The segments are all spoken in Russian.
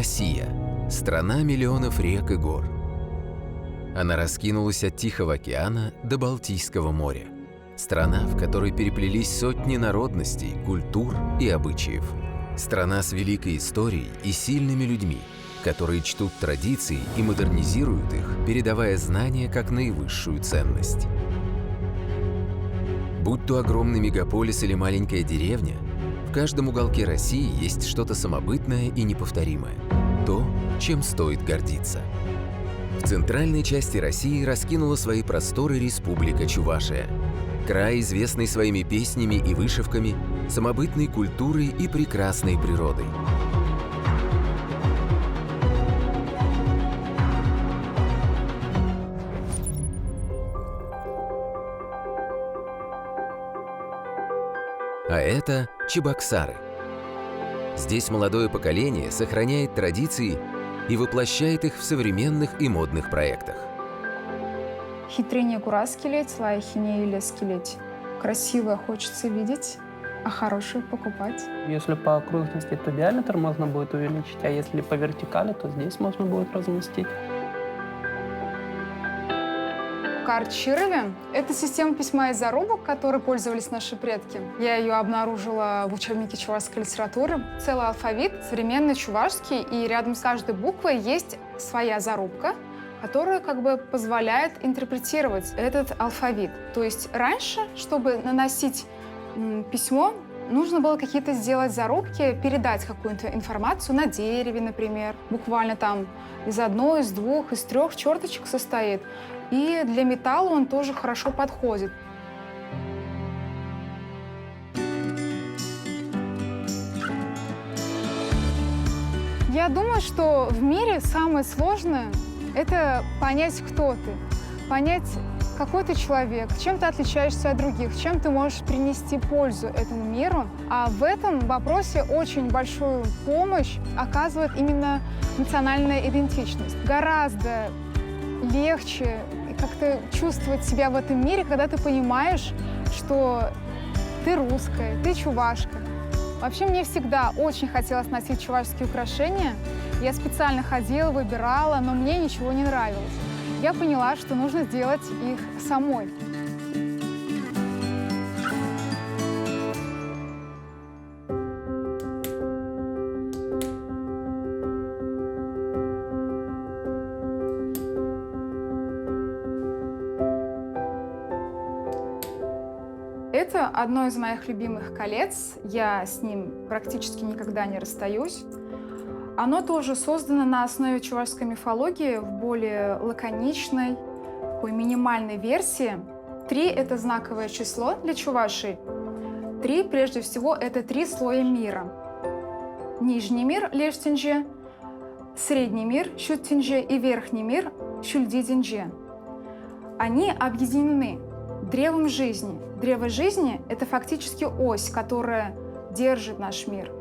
Россия – страна миллионов рек и гор. Она раскинулась от Тихого океана до Балтийского моря. Страна, в которой переплелись сотни народностей, культур и обычаев. Страна с великой историей и сильными людьми, которые чтут традиции и модернизируют их, передавая знания как наивысшую ценность. Будь то огромный мегаполис или маленькая деревня, в каждом уголке России есть что-то самобытное и неповторимое. То, чем стоит гордиться. В центральной части России раскинула свои просторы Республика Чувашия. Край, известный своими песнями и вышивками, самобытной культурой и прекрасной природой. А это Чебоксары. Здесь молодое поколение сохраняет традиции и воплощает их в современных и модных проектах. Хитрение кураскилеть, лайхине или скелеть. Красивое хочется видеть, а хорошее покупать. Если по окружности, то диаметр можно будет увеличить, а если по вертикали, то здесь можно будет разместить. Карт-Чирови – это система письма и зарубок, которой пользовались наши предки. Я ее обнаружила в учебнике чувашской литературы. Целый алфавит, современный чувашский, и рядом с каждой буквой есть своя зарубка, которая как бы позволяет интерпретировать этот алфавит. То есть раньше, чтобы наносить письмо, нужно было какие-то сделать зарубки, передать какую-то информацию на дереве, например. Буквально там из одной, из двух, из трех черточек состоит. И для металла он тоже хорошо подходит. Я думаю, что в мире самое сложное – это понять, кто ты, понять, какой ты человек, чем ты отличаешься от других, чем ты можешь принести пользу этому миру. А в этом вопросе очень большую помощь оказывает именно национальная идентичность. Гораздо легче как-то чувствовать себя в этом мире, когда ты понимаешь, что ты русская, ты чувашка. Вообще мне всегда очень хотелось носить чувашские украшения. Я специально ходила, выбирала, но мне ничего не нравилось. Я поняла, что нужно сделать их самой. Это одно из моих любимых колец. Я с ним практически никогда не расстаюсь. Оно тоже создано на основе чувашской мифологии в более лаконичной, такой минимальной версии. 3 – это знаковое число для чувашей. 3, прежде всего, это 3 слоя мира. Нижний мир – Лештинже, средний мир – Щуттинже и верхний мир – Щульдидинже. Они объединены древом жизни. Древо жизни – это фактически ось, которая держит наш мир.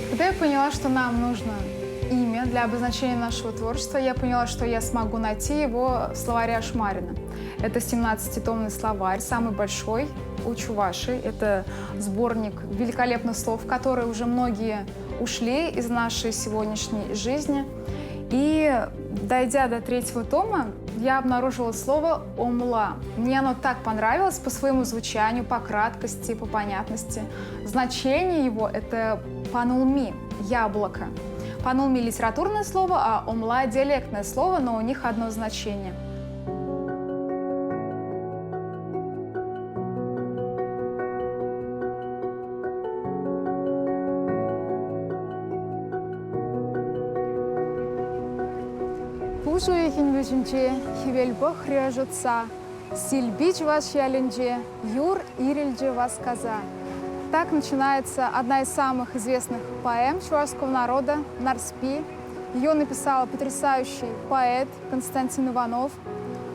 Когда я поняла, что нам нужно имя для обозначения нашего творчества, я поняла, что я смогу найти его в словаре Ашмарина. Это 17-томный словарь, самый большой у чувашей. Это сборник великолепных слов, которые уже многие ушли из нашей сегодняшней жизни. И, дойдя до 3-го тома, я обнаружила слово «омла». Мне оно так понравилось по своему звучанию, по краткости, по понятности. Значение его – это «панулми» – «яблоко». «Панулми» – литературное слово, а «омла» – диалектное слово, но у них одно значение. Пужуихин вижинче, хивельбо хряжутся, сильбич ваш ялинче, юр ирильджи вас каза. Так начинается одна из самых известных поэм чувашского народа «Нарспи». Ее написал потрясающий поэт Константин Иванов.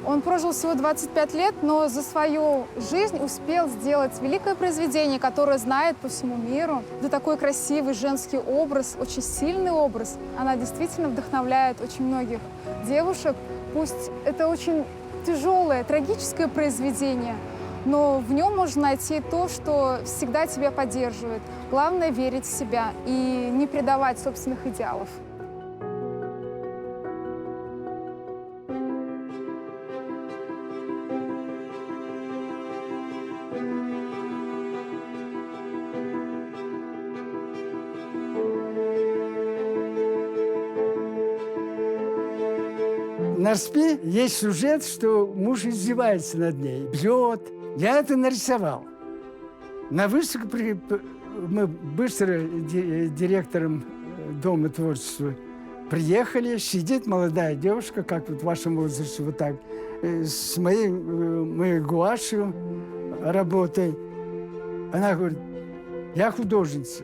Он прожил всего 25 лет, но за свою жизнь успел сделать великое произведение, которое знает по всему миру. Это такой красивый женский образ, очень сильный образ. Она действительно вдохновляет очень многих девушек Пусть это очень тяжелое, трагическое произведение, но в нем можно найти то, что всегда тебя поддерживает. Главное — верить в себя и не предавать собственных идеалов. На «Спи» есть сюжет, что муж издевается над ней, бьет. Я это нарисовал. На выставку мы быстро директором Дома творчества приехали. Сидит молодая девушка, как вот в вашем возрасте, вот так, с моей гуашью работой. Она говорит: я художница.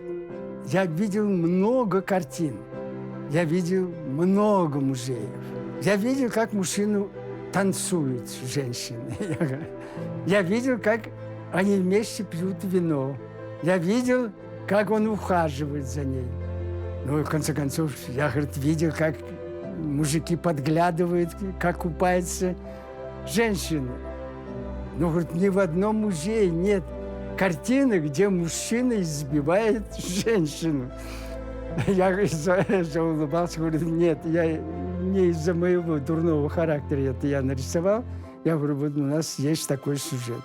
Я видел много картин. Я видел много музеев. Я видел, как мужчина танцует с женщиной. Я видел, как они вместе пьют вино. Я видел, как он ухаживает за ней. Ну и в конце концов, я, говорит, видел, как мужики подглядывают, как купается женщина. Но, говорит, ни в одном музее нет картины, где мужчина избивает женщину. Я заулыбался, говорю: нет, я не из-за моего дурного характера это я нарисовал. Я говорю: вот у нас есть такой сюжет.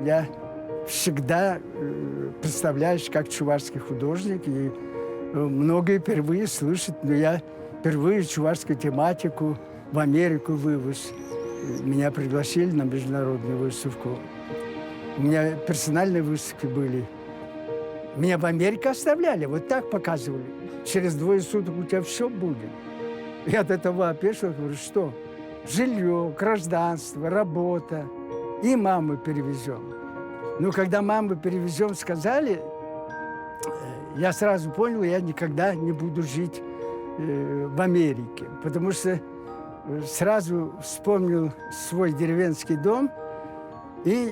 Я всегда представляюсь как чувашский художник, и многие впервые слышат, но я впервые чувашскую тематику в Америку вывез. Меня пригласили на международную выставку. У меня персональные выставки были. Меня в Америке оставляли, вот так показывали. Через 2 суток у тебя все будет. Я от этого опешил, говорю: что? Жилье, гражданство, работа. И маму перевезем. Ну, когда маму перевезем, сказали, я сразу понял, я никогда не буду жить в Америке. Потому что сразу вспомнил свой деревенский дом и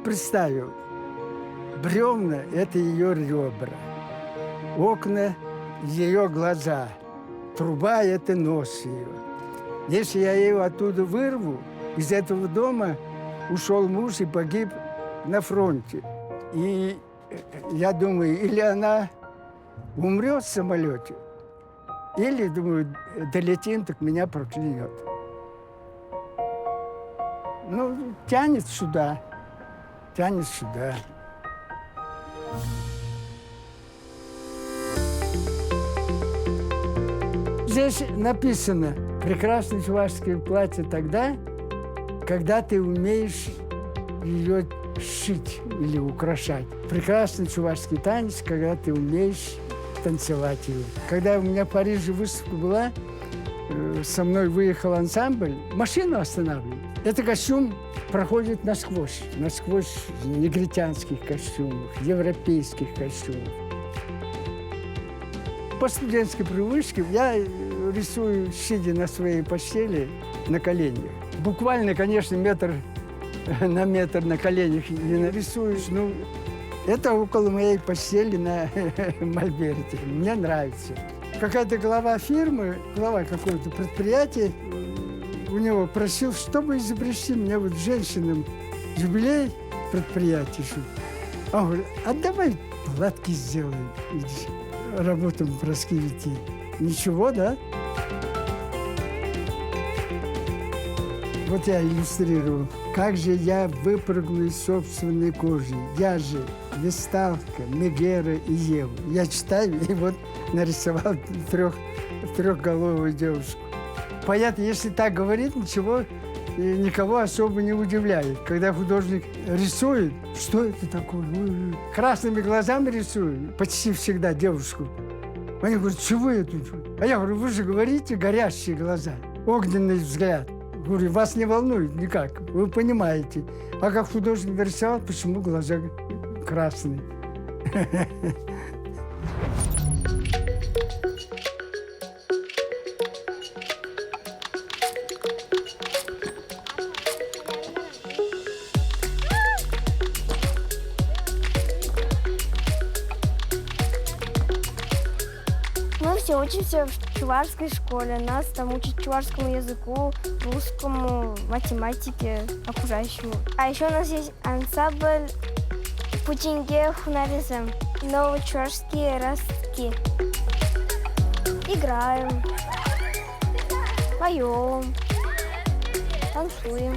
представил: бревна – это ее ребра, окна – ее глаза, труба – это нос ее. Если я ее оттуда вырву, из этого дома ушел муж и погиб на фронте. И я думаю, или она умрет в самолете, или, думаю, долетим, так меня проклянет. Ну, тянет сюда, тянет сюда. Здесь написано: прекрасное чувашское платье тогда, когда ты умеешь ее шить или украшать. Прекрасный чувашский танец, когда ты умеешь танцевать его. Когда у меня в Париже выставка была, со мной выехал ансамбль, машину останавливают. Этот костюм проходит насквозь негритянских костюмов, европейских костюмов. По студенческой привычке я рисую, сидя на своей постели, на коленях. Буквально, конечно, метр на метр на коленях не нарисуешь. Ну, это около моей постели на мольберте. Мне нравится. Какая-то глава фирмы, глава какого-то предприятия, у него просил, чтобы изобрести мне вот женщинам юбилей предприятия. Он говорит: а давай платки сделаем, работу раскидите. Ничего, да? Вот я иллюстрирую. Как же я выпрыгну из собственной кожи. Я же Весталка, Мегера и Ева. Я читаю и вот нарисовал трехголовую девушку. Понятно, если так говорит, никого особо не удивляет. Когда художник рисует, что это такое? Красными глазами рисует, почти всегда девушку. Они говорят: чего я тут? А я говорю: вы же говорите, горящие глаза, огненный взгляд. Говорю: вас не волнует никак, вы понимаете. А как художник нарисовал, почему глаза красные? все учимся в чувашской школе. Нас там учат чувашскому языку, русскому, математике, окружающему. А еще у нас есть ансамбль «Путинге хунаризм», новочувашские ростки. Играем, поем, танцуем.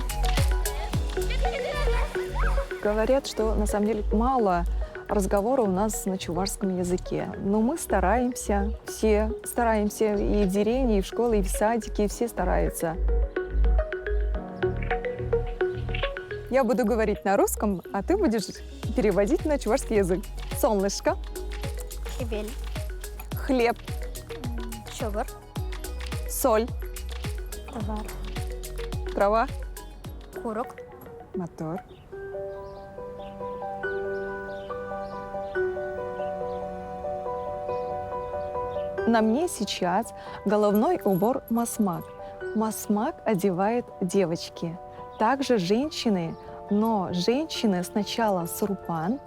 Говорят, что на самом деле мало разговора у нас на чувашском языке. Но мы стараемся, все стараемся, и в деревне, и в школе, и в садике, и все стараются. Я буду говорить на русском, а ты будешь переводить на чувашский язык. Солнышко, Хебель, хлеб, чогор, соль, товар, трава, курок, мотор. На мне сейчас головной убор масмак. Масмак одевает девочки. Также женщины, но женщины сначала сурпан,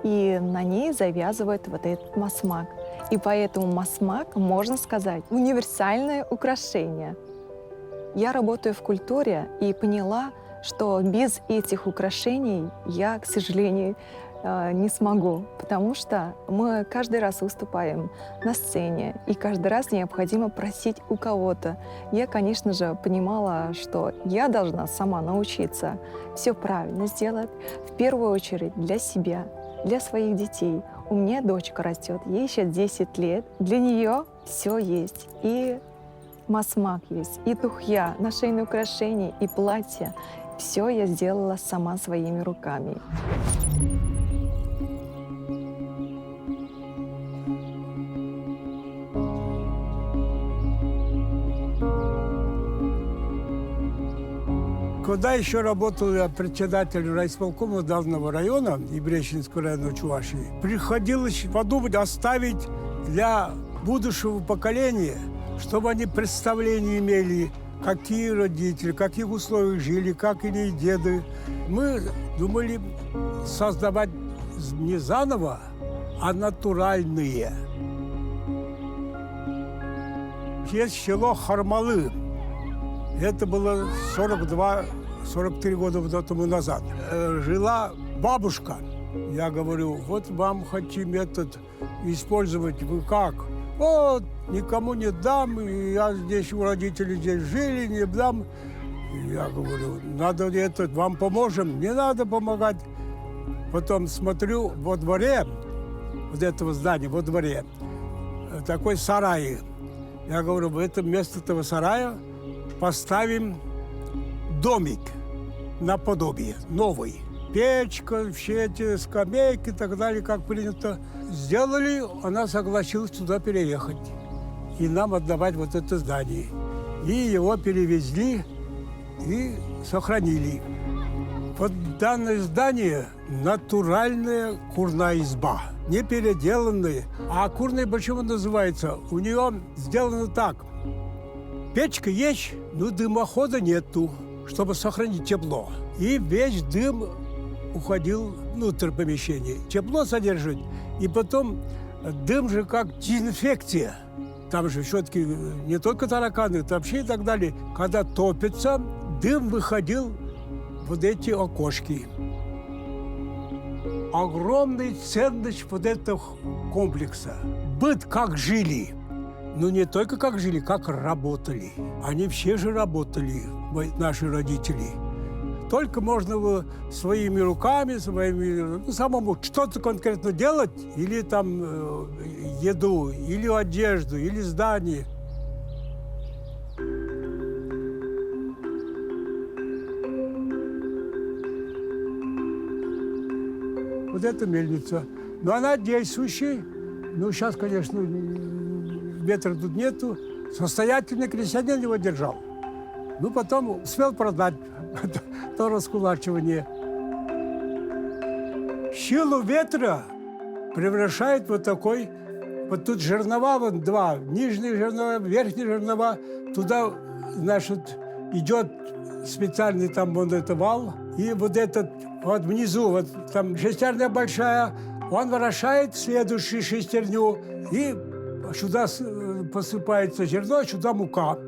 и на ней завязывают вот этот масмак. И поэтому масмак, можно сказать, универсальное украшение. Я работаю в культуре и поняла, что без этих украшений я, к сожалению, не смогу, потому что мы каждый раз выступаем на сцене, и каждый раз необходимо просить у кого-то. Я, конечно же, понимала, что я должна сама научиться все правильно сделать, в первую очередь для себя, для своих детей. У меня дочка растет, ей сейчас 10 лет, для нее все есть. И масмак есть, и тухья, нашейные украшения, и платья. Все я сделала сама своими руками. Когда еще работал я председателем райисполкома данного района, Ибрещинского района Чувашии, приходилось подумать, оставить для будущего поколения, чтобы они представление имели, какие родители, в каких условиях жили, как иные деды. Мы думали создавать не заново, а натуральные. Есть село Хармалы. Это было 42-43 года тому назад. Жила бабушка. Я говорю, вот вам хотим этот использовать. Вы как? Вот, никому не дам. Я здесь, у родителей здесь жили, не дам. Я говорю, надо это, вам поможем. Не надо помогать. Потом смотрю, во дворе, вот этого здания, во дворе, такой сарай. Я говорю, в это место этого сарая поставим домик наподобие, новый. Печка, все эти скамейки и так далее, как принято. Сделали, она согласилась туда переехать. И нам отдавать вот это здание. И его перевезли и сохранили. Вот данное здание – натуральная курная изба. Не переделанная. А курная почему называется? У нее сделано так. Печка есть, но дымохода нету, чтобы сохранить тепло. И весь дым уходил внутрь помещения. Тепло содержит, и потом дым же как дезинфекция. Там же все-таки не только тараканы, это вообще и так далее. Когда топится, дым выходил вот эти окошки. Огромная ценность вот этого комплекса. Быт как жили. Ну, не только как жили, как работали. Они все же работали, наши родители. Только можно было своими руками, самому что-то конкретно делать, или там еду, или одежду, или здание. Вот эта мельница. Но она действующая. Ну, сейчас, конечно, ветра тут нету. Состоятельный крестьянин его держал. Ну, потом успел продать то раскулачивание. Силу ветра превращает вот такой... Вот тут жернова, вот два. Нижние жернова, верхние жернова. Туда, значит, идет специальный там вот этот вал. И вот этот вот внизу, вот там шестерня большая, он вращает следующую шестерню и сюда посыпается зерно, сюда мука.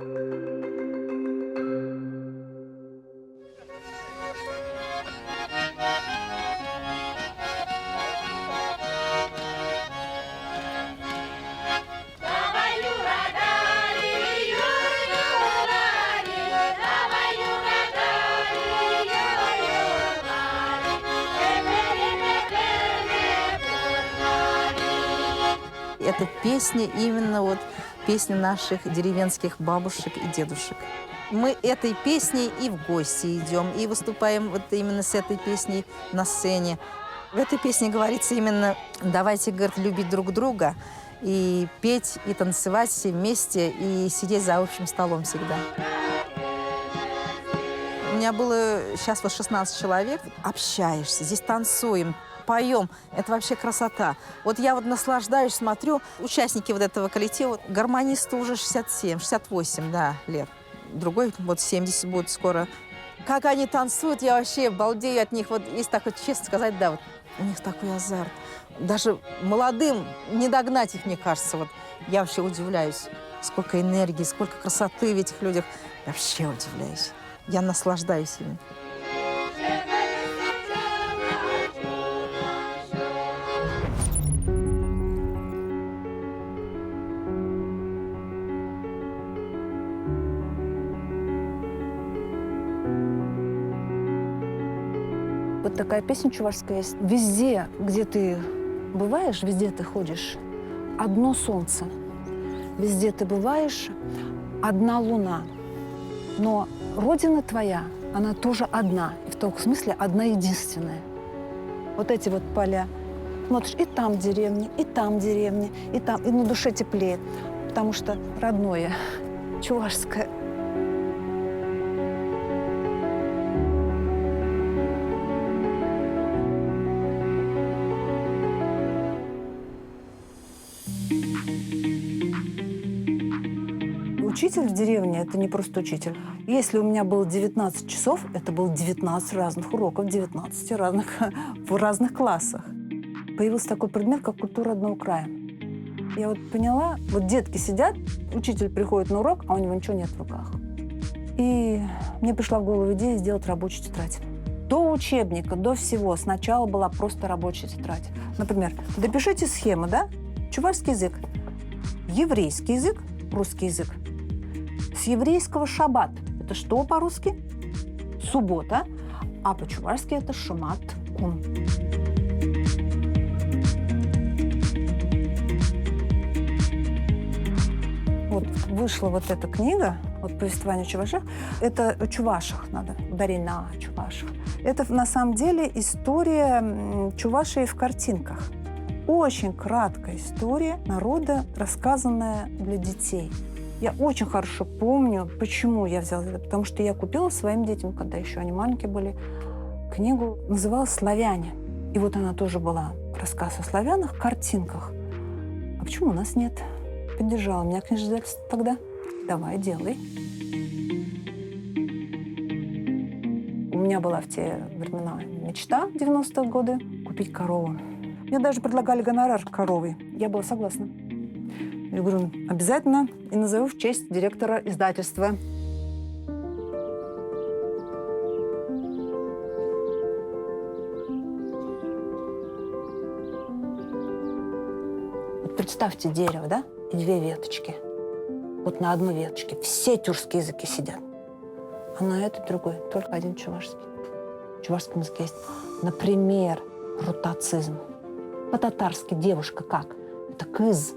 Это песни, именно вот песни наших деревенских бабушек и дедушек. Мы этой песней и в гости идем, и выступаем вот именно с этой песней на сцене. В этой песне говорится именно «давайте, говорит, любить друг друга и петь, и танцевать все вместе, и сидеть за общим столом всегда». У меня было сейчас вот 16 человек. Общаешься, здесь танцуем, поем. Это вообще красота. Вот я вот наслаждаюсь, смотрю. Участники вот этого коллектива, гармонисту уже 67, 68, да, лет. Другой вот 70 будет скоро. Как они танцуют, я вообще балдею от них. Вот если так вот честно сказать, да, вот у них такой азарт. Даже молодым не догнать их, мне кажется. Вот я вообще удивляюсь, сколько энергии, сколько красоты в этих людях. Я вообще удивляюсь. Я наслаждаюсь ими. Вот такая песня чувашская есть. Везде, где ты бываешь, везде ты ходишь, одно солнце. Везде ты бываешь, одна луна. Но родина твоя, она тоже одна. И в том смысле одна единственная. Вот эти вот поля. Смотришь, и там деревни, и там деревни, и там. И на душе теплеет. Потому что родное, чувашское. Учитель в деревне – это не просто учитель. Если у меня было 19 часов, это было 19 разных уроков, 19 разных, в разных классах. Появился такой предмет, как культура родного края. Я вот поняла, вот детки сидят, учитель приходит на урок, а у него ничего нет в руках. И мне пришла в голову идея сделать рабочую тетрадь. До учебника, до всего сначала была просто рабочая тетрадь. Например, допишите схему, да? Чувашский язык, еврейский язык, русский язык. С еврейского шаббат. Это что по-русски? Суббота. А по-чувашски это шамат кун. Вот вышла вот эта книга, вот «Повествование о чувашах». Это о чувашах надо, ударение на чувашах. Это на самом деле история Чувашии в картинках. Очень краткая история народа, рассказанная для детей. Я очень хорошо помню, почему я взяла это. Потому что я купила своим детям, когда еще они маленькие были, книгу, называлась «Славяне». И вот она тоже была рассказ о славянах в картинках. А почему у нас нет? Поддержала меня книжиздательство тогда. Давай, делай. У меня была в те времена мечта в 90-е годы купить корову. Мне даже предлагали гонорар коровы. Я была согласна. Я говорю, обязательно, и назову в честь директора издательства. Вот представьте дерево, да, и две веточки. Вот на одной веточке все тюркские языки сидят, а на этой другой только один чувашский. В чувашском языке есть, например, рутацизм. По-татарски девушка как? Это кыз.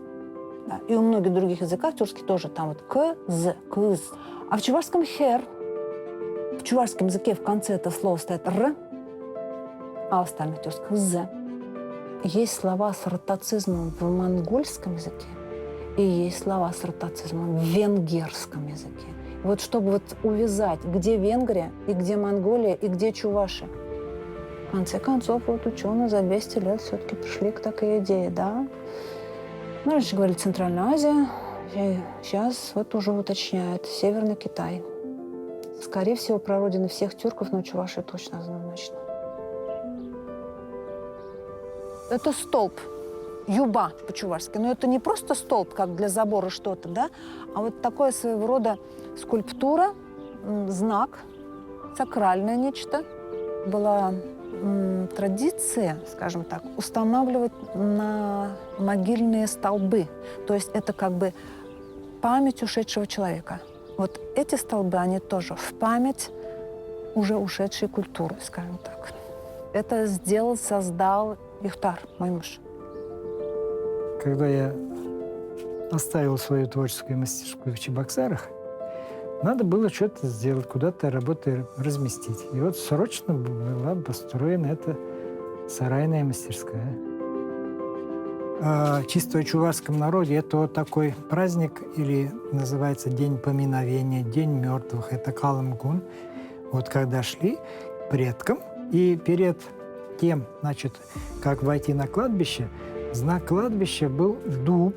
Да. И у многих других языках, тюркский тоже, там вот кыз, кыз. А в чувашском хер, в чувашском языке в конце этого слова стоит р, а в остальных тюркских з. Есть слова с ротацизмом в монгольском языке, и есть слова с ротацизмом в венгерском языке. Вот чтобы вот увязать, где Венгрия, и где Монголия, и где Чуваши. В конце концов, вот ученые за 200 лет все-таки пришли к такой идее, да. Ну, раньше говорили Центральная Азия, и сейчас вот уже уточняют Северный Китай. Скорее всего, прародины всех тюрков, но чуваши точно однозначно. Это столб. юба по-чувашски. Но это не просто столб, как для забора что-то, да, а вот такое своего рода скульптура, знак, сакральное нечто. Была традиция, скажем так, устанавливать на могильные столбы. То есть это как бы память ушедшего человека. Вот эти столбы, они тоже в память уже ушедшей культуры, скажем так. Это создал Юхтар, мой муж. Когда я оставил свою творческую мастерскую в Чебоксарах, надо было что-то сделать, куда-то работу разместить. И вот срочно была построена эта сарайная мастерская. Чисто в чувашском народе это вот такой праздник, или называется День поминовения, День мертвых. Это Калымгун. Вот когда шли к предкам, и перед тем, значит, как войти на кладбище, знак кладбища был дуб,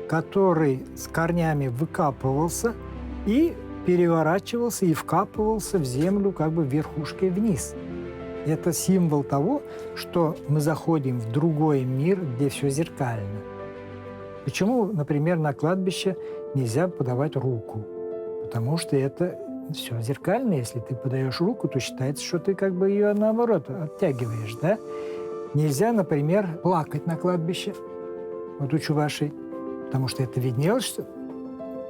который с корнями выкапывался и переворачивался и вкапывался в землю как бы верхушкой вниз. Это символ того, что мы заходим в другой мир, где все зеркально. Почему, например, на кладбище нельзя подавать руку? Потому что это все зеркально. Если ты подаешь руку, то считается, что ты как бы ее наоборот оттягиваешь, да? Нельзя, например, плакать на кладбище, вот у чувашей, потому что это виднелось, что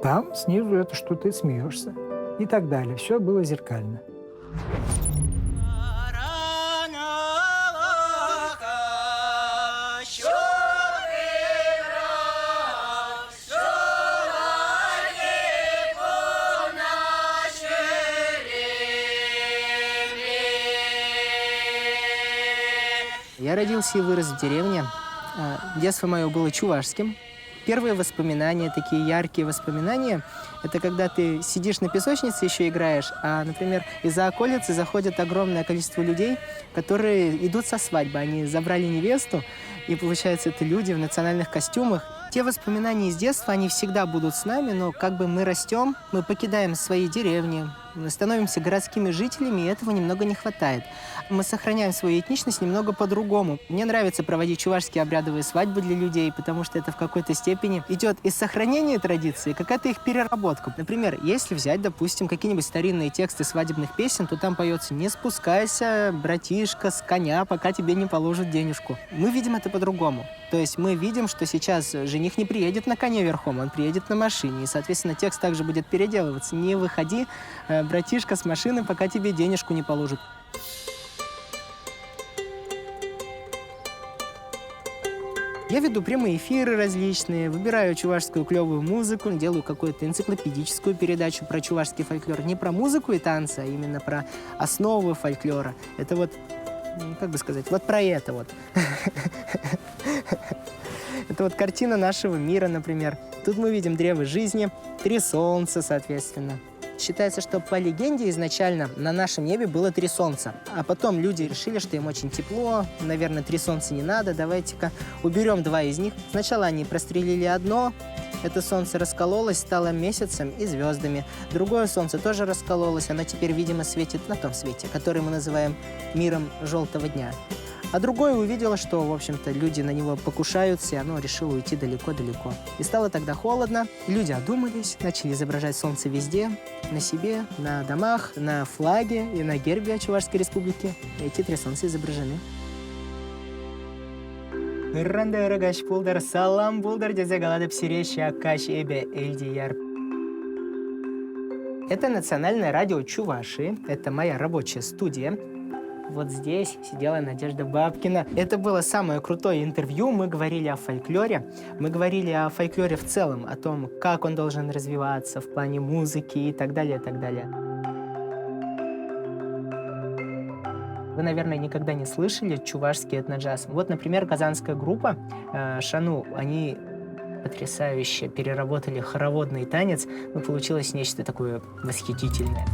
там снизу это что ты смеешься и так далее. Все было зеркально. Я родился и вырос в деревне. Детство мое было чувашским. Первые воспоминания, такие яркие воспоминания, это когда ты сидишь на песочнице, еще играешь, а, например, из-за околицы заходит огромное количество людей, которые идут со свадьбы. Они забрали невесту, и, получается, это люди в национальных костюмах. Те воспоминания из детства, они всегда будут с нами, но как бы мы растем, мы покидаем свои деревни, мы становимся городскими жителями, и этого немного не хватает. Мы сохраняем свою этничность немного по-другому. Мне нравится проводить чувашские обрядовые свадьбы для людей, потому что это в какой-то степени идет из сохранения традиции, какая-то их переработка. Например, если взять, допустим, какие-нибудь старинные тексты свадебных песен, то там поется «Не спускайся, братишка, с коня, пока тебе не положат денежку». Мы видим это по-другому. То есть мы видим, что сейчас жених не приедет на коне верхом, он приедет на машине. И, соответственно, текст также будет переделываться. «Не выходи, братишка, с машины, пока тебе денежку не положат». Я веду прямые эфиры различные, выбираю чувашскую клевую музыку, делаю какую-то энциклопедическую передачу про чувашский фольклор. Не про музыку и танцы, а именно про основы фольклора. Это вот, как бы сказать, вот про это вот. Это вот картина нашего мира, например. Тут мы видим древо жизни, 3 солнца, соответственно. Считается, что по легенде изначально на нашем небе было 3 солнца. А потом люди решили, что им очень тепло, наверное, 3 солнца не надо, давайте-ка уберем 2 из них. Сначала они прострелили одно, это солнце раскололось, стало месяцем и звездами. Другое солнце тоже раскололось, оно теперь, видимо, светит на том свете, который мы называем миром желтого дня. А другое увидело, что, в общем-то, люди на него покушаются, и оно решило уйти далеко-далеко. И стало тогда холодно, и люди одумались, начали изображать солнце везде, на себе, на домах, на флаге и на гербе Чувашской республики. Эти 3 солнца изображены. Салам булдар дезе галадып сиреща каш эбе эльдияр. Это национальное радио Чувашии, это моя рабочая студия. Вот здесь сидела Надежда Бабкина. Это было самое крутое интервью. Мы говорили о фольклоре. Мы говорили о фольклоре в целом, о том, как он должен развиваться в плане музыки и так далее, и так далее. Вы, наверное, никогда не слышали чувашский этноджаз. Вот, например, казанская группа «Шану», они потрясающе переработали хороводный танец, но получилось нечто такое восхитительное.